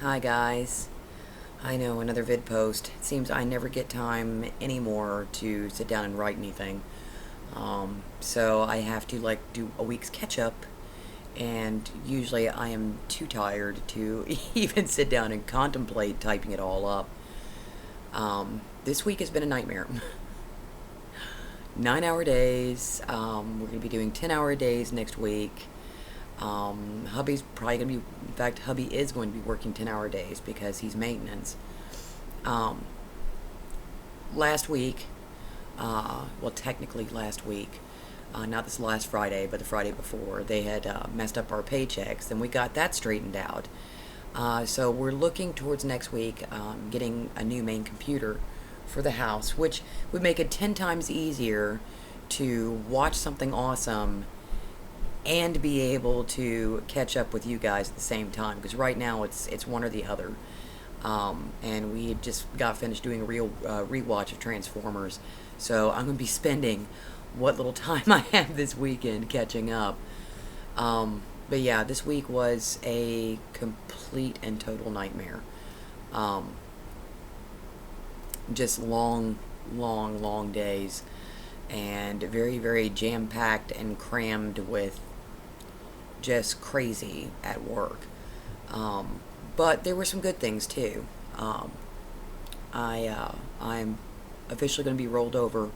Hi guys. I know, another vid post. It seems I never get time anymore to sit down and write anything. So I have to do a week's catch up, and usually I am too tired to even sit down and contemplate typing it all up. This week has been a nightmare. 9 hour days. We're going to be doing 10-hour days next week. Hubby's probably going to be, in fact, hubby is going to be working 10-hour days because he's maintenance. Um, Last week, well, technically last week, not this last Friday, but the Friday before, they had messed up our paychecks, and we got that straightened out. So we're looking towards next week, getting a new main computer for the house, which would make it 10 times easier to watch something awesome and be able to catch up with you guys at the same time. Because right now it's one or the other. And we just got finished doing a real rewatch of Transformers, so I'm gonna be spending what little time I have this weekend catching up. But yeah, this week was a complete and total nightmare. Um, just long days, and very, very jam packed and crammed with just crazy at work. But there were some good things too. Um, I'm officially going to be rolled over,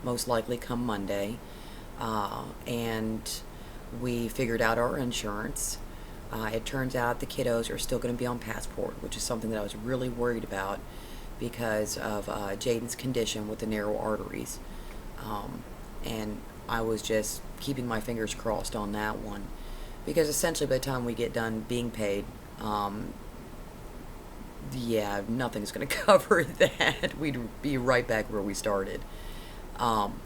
most likely come Monday, and we figured out our insurance. It turns out the kiddos are still going to be on passport, which is something that I was really worried about because of Jaden's condition with the narrow arteries. And I was just keeping my fingers crossed on that one because essentially by the time we get done being paid, yeah, nothing's going to cover that. We'd be right back where we started. Um,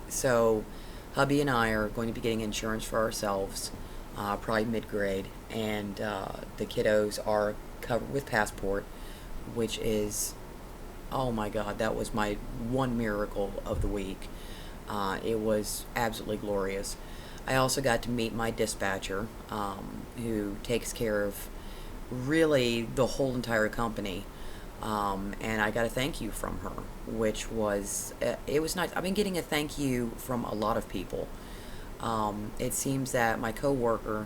so, hubby and I are going to be getting insurance for ourselves, probably mid-grade, and the kiddos are covered with passport, which is, oh my God, that was my one miracle of the week. It was absolutely glorious. I also got to meet my dispatcher, who takes care of really the whole entire company. And I got a thank you from her, which was, it was nice. I've been getting a thank you from a lot of people. It seems that my coworker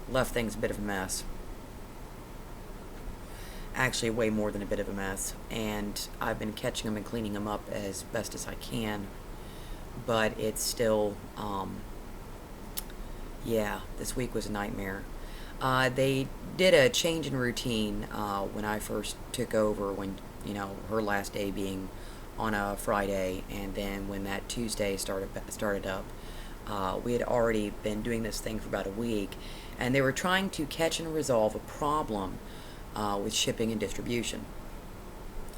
left things a bit of a mess. Actually, way more than a bit of a mess. And I've been catching them and cleaning them up as best as I can. But it's still, yeah, this week was a nightmare. They did a change in routine when I first took over, when, her last day being on a Friday, and then when that Tuesday started up. We had already been doing this thing for about a week, and they were trying to catch and resolve a problem with shipping and distribution.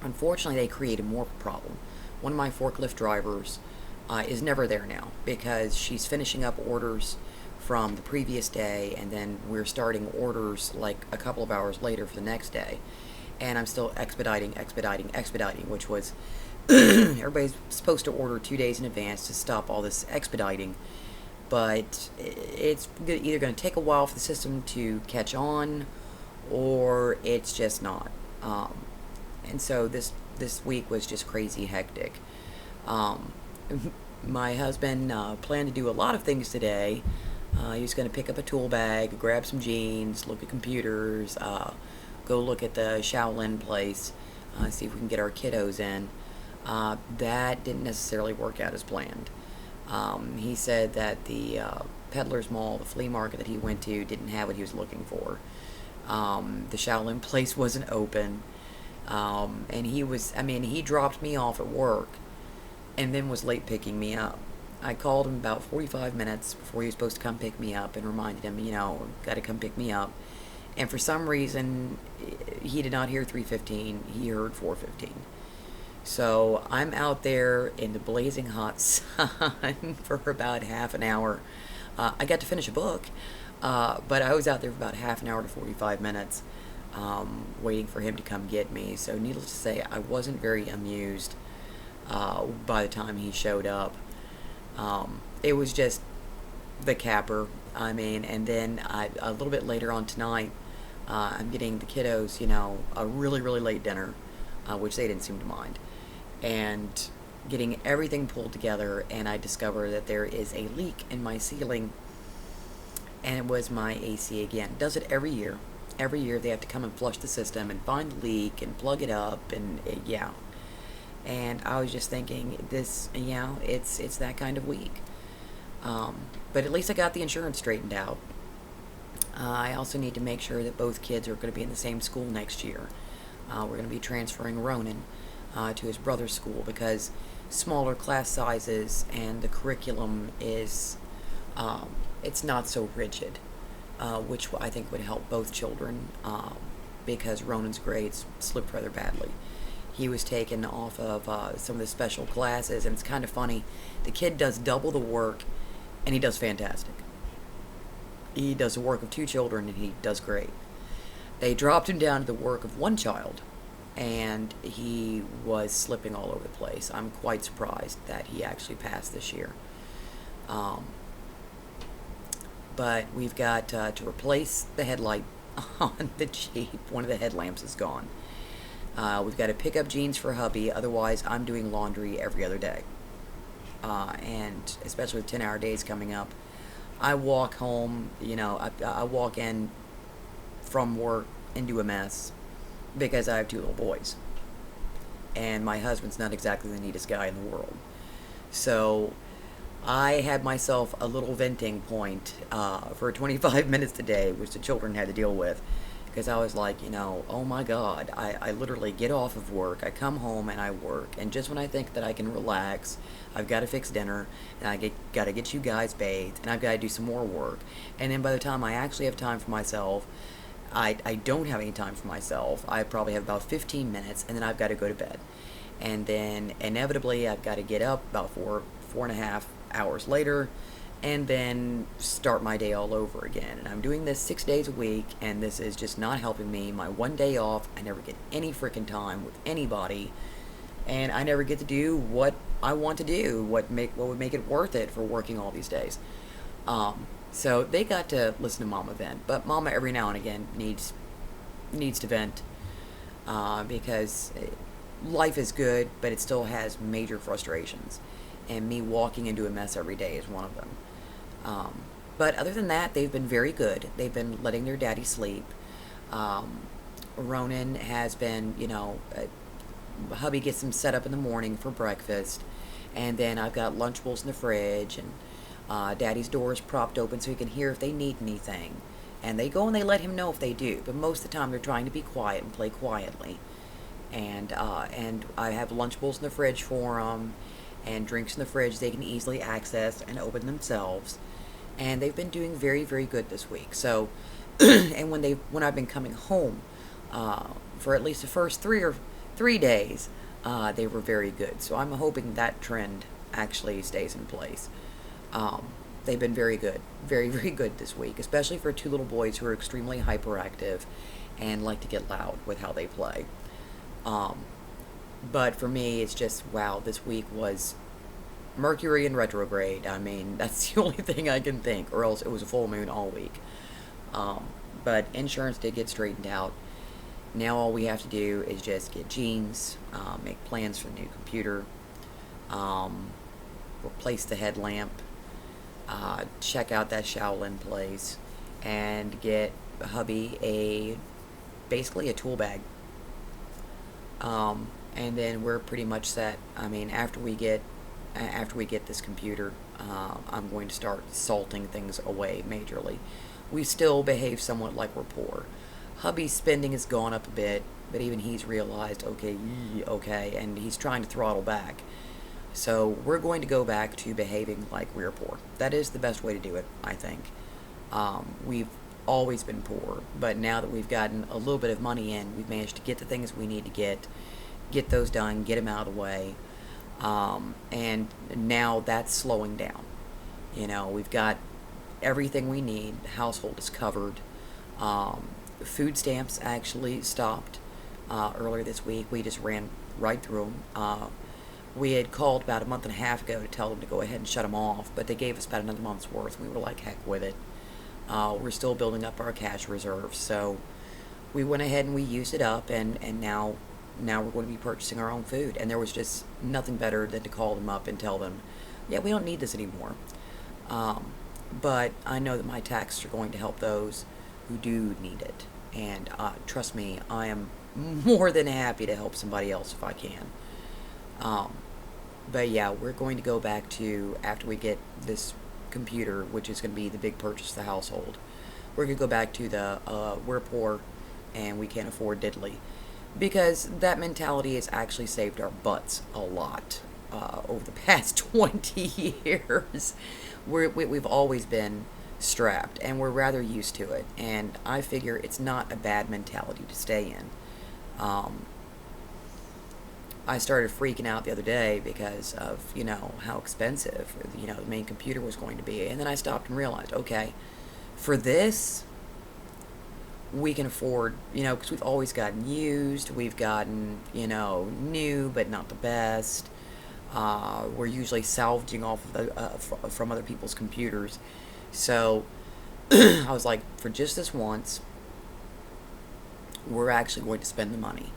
Unfortunately, they created more of a problem. One of my forklift drivers is never there now because she's finishing up orders from the previous day, and then we're starting orders like a couple of hours later for the next day. And I'm still expediting, which was everybody's supposed to order 2 days in advance to stop all this expediting. But it's either going to take a while for the system to catch on, or it's just not. And so this week was just crazy hectic. Um, my husband planned to do a lot of things today. He was going to pick up a tool bag, grab some jeans, look at computers, go look at the Shaolin place, see if we can get our kiddos in. That didn't necessarily work out as planned. He said that the Peddler's Mall, the flea market that he went to, didn't have what he was looking for. The Shaolin place wasn't open. And he dropped me off at work and then was late picking me up. I called him about 45 minutes before he was supposed to come pick me up and reminded him, got to come pick me up. And for some reason, he did not hear 3:15. He heard 4:15. So I'm out there in the blazing hot sun for about half an hour. I got to finish a book, but I was out there for about half an hour to 45 minutes, waiting for him to come get me. So needless to say, I wasn't very amused by the time he showed up. It was just the capper. And then a little bit later on tonight, I'm getting the kiddos, a really, really late dinner, which they didn't seem to mind, and getting everything pulled together, and I discover that there is a leak in my ceiling, and it was my AC again. It does it every year. Every year they have to come and flush the system and find the leak and plug it up, and yeah. And I was just thinking, this, it's that kind of week. But at least I got the insurance straightened out. I also need to make sure that both kids are going to be in the same school next year. We're going to be transferring Ronan to his brother's school because smaller class sizes and the curriculum is, it's not so rigid, which I think would help both children because Ronan's grades slipped rather badly. He was taken off of some of the special classes, and it's kind of funny. The kid does double the work, and he does fantastic. He does the work of 2 children, and he does great. They dropped him down to the work of 1 child, and he was slipping all over the place. I'm quite surprised that he actually passed this year. But we've got to replace the headlight on the Jeep. One of the headlamps is gone. We've got to pick up jeans for hubby, otherwise I'm doing laundry every other day. And especially with 10-hour days coming up, I walk home, I walk in from work into a mess because I have 2 little boys. And my husband's not exactly the neatest guy in the world. So I had myself a little venting point for 25 minutes today, which the children had to deal with. Because I was like, oh my God, I literally get off of work, I come home and I work, and just when I think that I can relax, I've got to fix dinner, and I got to get you guys bathed, and I've got to do some more work, and then by the time I actually have time for myself, I don't have any time for myself. I probably have about 15 minutes, and then I've got to go to bed. And then inevitably I've got to get up about 4.5 hours later, and then start my day all over again. And I'm doing this 6 days a week, and this is just not helping me. My one day off, I never get any freaking time with anybody, and I never get to do what I want to do, what would make it worth it for working all these days. So they got to listen to Mama vent, but Mama every now and again needs to vent because life is good, but it still has major frustrations, and me walking into a mess every day is one of them. But other than that, they've been very good. They've been letting their daddy sleep. Ronan has been, hubby gets him set up in the morning for breakfast, and then I've got Lunchables in the fridge, and daddy's door is propped open so he can hear if they need anything. And they go and they let him know if they do, but most of the time they're trying to be quiet and play quietly. And I have Lunchables in the fridge for them, and drinks in the fridge they can easily access and open themselves. And they've been doing very, very good this week. So, and when I've been coming home for at least the first 3 days, they were very good. So I'm hoping that trend actually stays in place. They've been very good, very, very good this week, especially for 2 little boys who are extremely hyperactive and like to get loud with how they play. But for me, it's just, wow, this week was Mercury in retrograde. I mean, that's the only thing I can think, or else it was a full moon all week. But insurance did get straightened out. Now all we have to do is just get jeans, make plans for the new computer, replace the headlamp, check out that Shaolin place, and get hubby basically a tool bag. And then we're pretty much set. I mean, after we get this computer, I'm going to start salting things away majorly. We still behave somewhat like we're poor. Hubby's spending has gone up a bit, but even he's realized, okay, and he's trying to throttle back. So we're going to go back to behaving like we're poor. That is the best way to do it, I think. We've always been poor, but now that we've gotten a little bit of money in, we've managed to get the things we need to get those done, get them out of the way, and now that's slowing down. We've got everything we need. The household is covered. Food stamps actually stopped earlier this week. We just ran right through them. We had called about a month and a half ago to tell them to go ahead and shut them off, but they gave us about another month's worth. We were like, heck with it. We're still building up our cash reserves, so we went ahead and we used it up, and now we're going to be purchasing our own food. And there was just nothing better than to call them up and tell them, yeah, we don't need this anymore. But I know that my taxes are going to help those who do need it. And trust me, I am more than happy to help somebody else if I can. But yeah, we're going to go back to, after we get this computer, which is going to be the big purchase of the household, we're going to go back to the we're poor and we can't afford diddly. Because that mentality has actually saved our butts a lot over the past 20 years. We've always been strapped, and we're rather used to it. And I figure it's not a bad mentality to stay in. I started freaking out the other day because of, how expensive, the main computer was going to be. And then I stopped and realized, okay, for this, we can afford, because we've always gotten used, we've gotten, new, but not the best. We're usually salvaging off of from other people's computers. So I was like, for just this once, we're actually going to spend the money.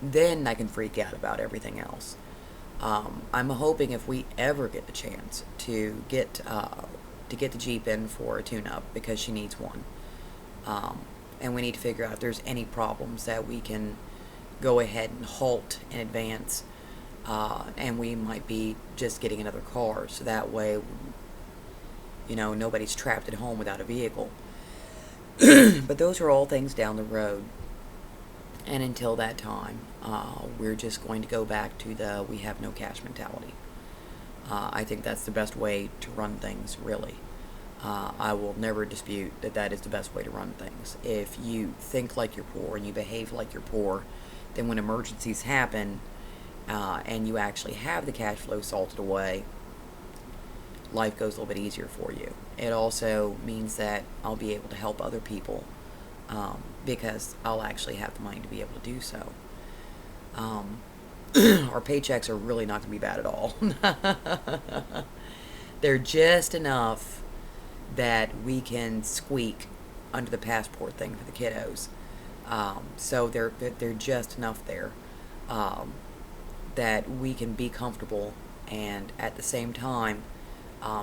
Then I can freak out about everything else. I'm hoping if we ever get the chance to get the Jeep in for a tune-up, because she needs one. And we need to figure out if there's any problems that we can go ahead and halt in advance. And we might be just getting another car, so that way, nobody's trapped at home without a vehicle. But those are all things down the road. And until that time, we're just going to go back to the we have no cash mentality. I think that's the best way to run things, really. I will never dispute that that is the best way to run things. If you think like you're poor and you behave like you're poor, then when emergencies happen, and you actually have the cash flow salted away, life goes a little bit easier for you. It also means that I'll be able to help other people, because I'll actually have the money to be able to do so. Our paychecks are really not going to be bad at all. They're just enough that we can squeak under the passport thing for the kiddos. So they're just enough there that we can be comfortable, and at the same time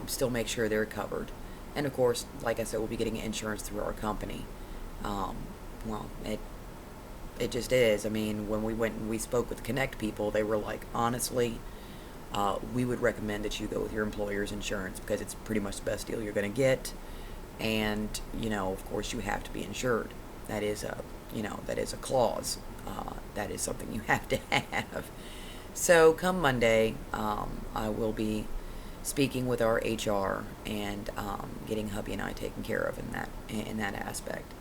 still make sure they're covered. And of course, like I said, we'll be getting insurance through our company. Well, it just is. I mean, when we went and we spoke with the Connect people, they were like, honestly, we would recommend that you go with your employer's insurance, because it's pretty much the best deal you're going to get. And, of course, you have to be insured. That is a clause. That is something you have to have. So come Monday, I will be speaking with our HR and getting hubby and I taken care of in that aspect.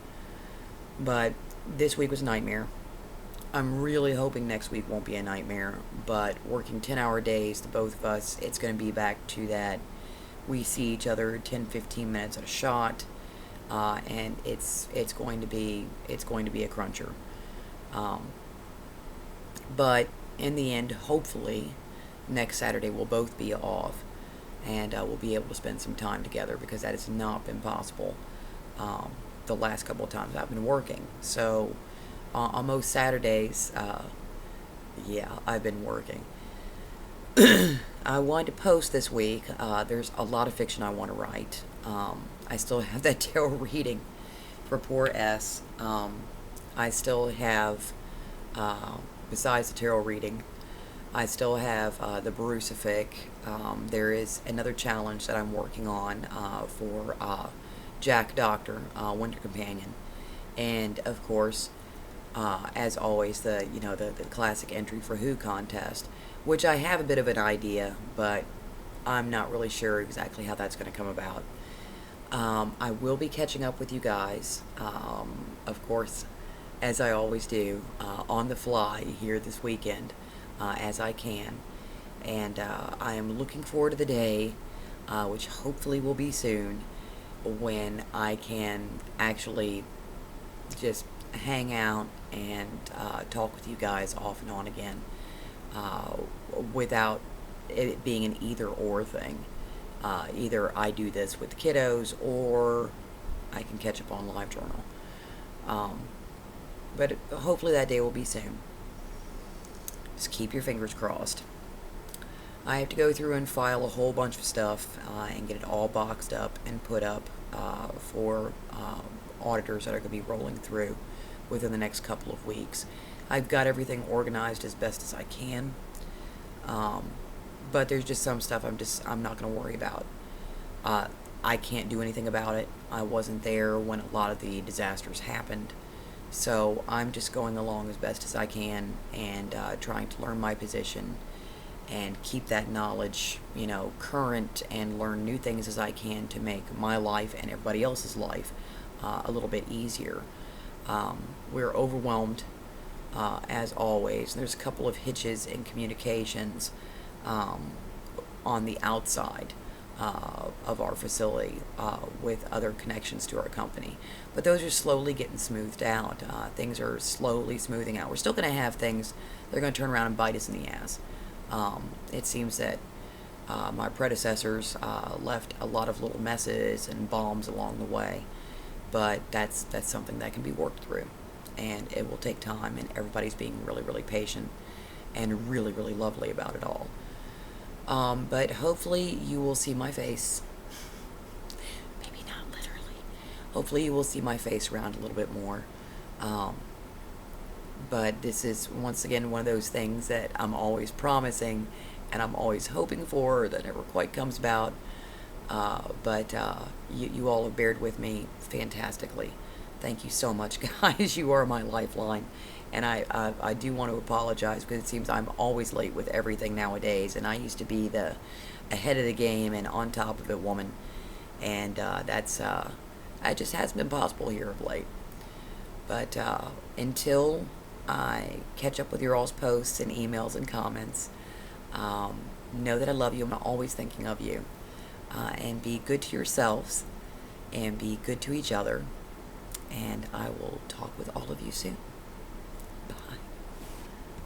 But this week was a nightmare. I'm really hoping next week won't be a nightmare, but working 10-hour days, the both of us, it's going to be back to that. We see each other 10-15 minutes at a shot, and it's going to be a cruncher. But in the end, hopefully, next Saturday we'll both be off, and we'll be able to spend some time together, because that has not been possible the last couple of times I've been working. So on most Saturdays, I've been working. I wanted to post this week. There's a lot of fiction I want to write. I still have that tarot reading for poor S. I still have, besides the tarot reading, I still have the Barusific. There is another challenge that I'm working on for Jack Doctor, Winter Companion. And of course, as always, the classic entry for Who contest, which I have a bit of an idea, but I'm not really sure exactly how that's going to come about. I will be catching up with you guys, of course, as I always do, on the fly here this weekend, as I can. And I am looking forward to the day, which hopefully will be soon, when I can actually just hang out and talk with you guys off and on again, without it being an either-or thing. Either I do this with the kiddos, or I can catch up on Livejournal. But hopefully that day will be soon. Just keep your fingers crossed. I have to go through and file a whole bunch of stuff and get it all boxed up and put up for auditors that are going to be rolling through within the next couple of weeks. I've got everything organized as best as I can, but there's just some stuff I'm not going to worry about. I can't do anything about it. I wasn't there when a lot of the disasters happened, so I'm just going along as best as I can and trying to learn my position and keep that knowledge, current, and learn new things as I can to make my life and everybody else's life a little bit easier. We're overwhelmed, as always. There's a couple of hitches in communications on the outside of our facility with other connections to our company. But those are slowly getting smoothed out. Things are slowly smoothing out. We're still going to have things that are going to turn around and bite us in the ass. It seems that my predecessors left a lot of little messes and bombs along the way, but that's something that can be worked through, and it will take time, and everybody's being really, really patient and really, really lovely about it all. But hopefully you will see my face. Maybe not literally. Hopefully you will see my face around a little bit more. But this is, once again, one of those things that I'm always promising and I'm always hoping for that never quite comes about. But you all have bared with me fantastically. Thank you so much, guys. You are my lifeline. And I do want to apologize because it seems I'm always late with everything nowadays. And I used to be the ahead of the game and on top of it woman. And that just hasn't been possible here of late. But until I catch up with your all's posts and emails and comments, know that I love you. I'm always thinking of you. And be good to yourselves and be good to each other. And I will talk with all of you soon. Bye.